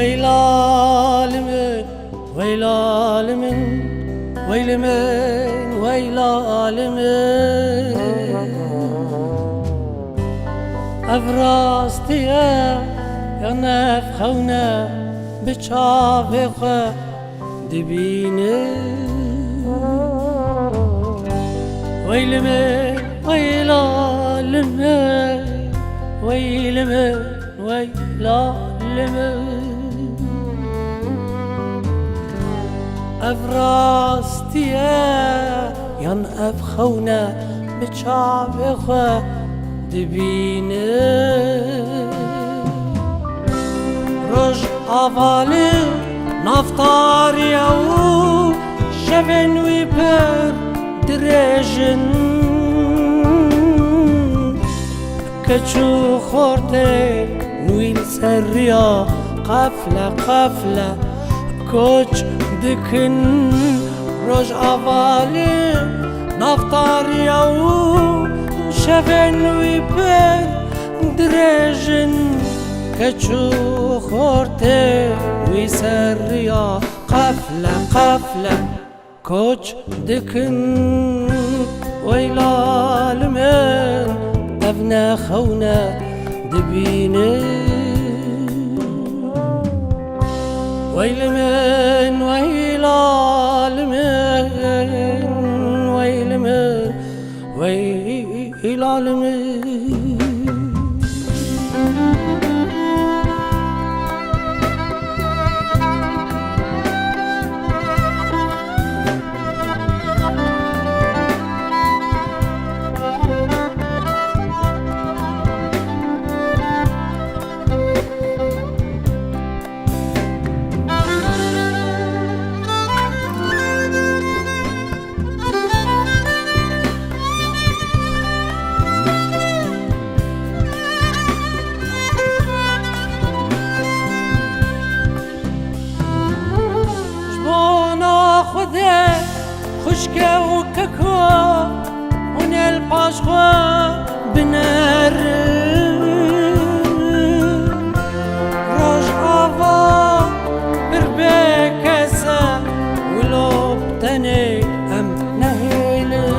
ويلالمن ويلالمن ويلمن ويلالمن افراستيه یا نفخونه به چاوخه دبینه ویلمه ویلالمه ویلمه ویلالمه افراستیه یا نفخونه به چاوخه دبینه روش آوالی نفتاری او شبنوی پر درجن کچو خورده نویل سریا قفله قفله کوچ دکن روش آوالی نفتاری او شبنوی پر درجن کچو خورده وی سریا قفله قفله کوچ دکن ویلالمن ابن خونه دبینه ویلمن ویلالمن ویلمن ویلالمن خشکه و ککو اون الپاشخوا بنر روش آوا بر بکسه ولو بتنی ام نهیلی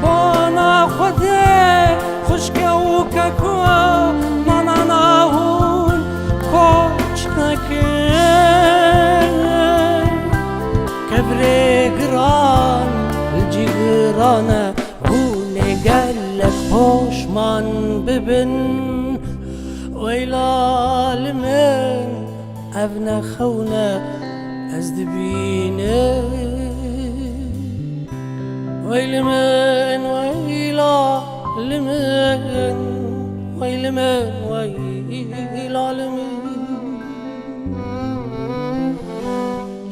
بانا خوده خشکه و ککو ناناناهون کوچ نکن كبري قران الجيرانة هوني قالك بوشمان ببن ويلالمن ابن خونا ازدبينه ويلمن ويلالمن ويلمن ويلالمن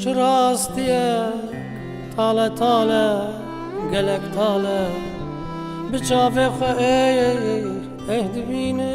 راستیه تاله تاله گلک تاله بچاوه خیر اهدبینه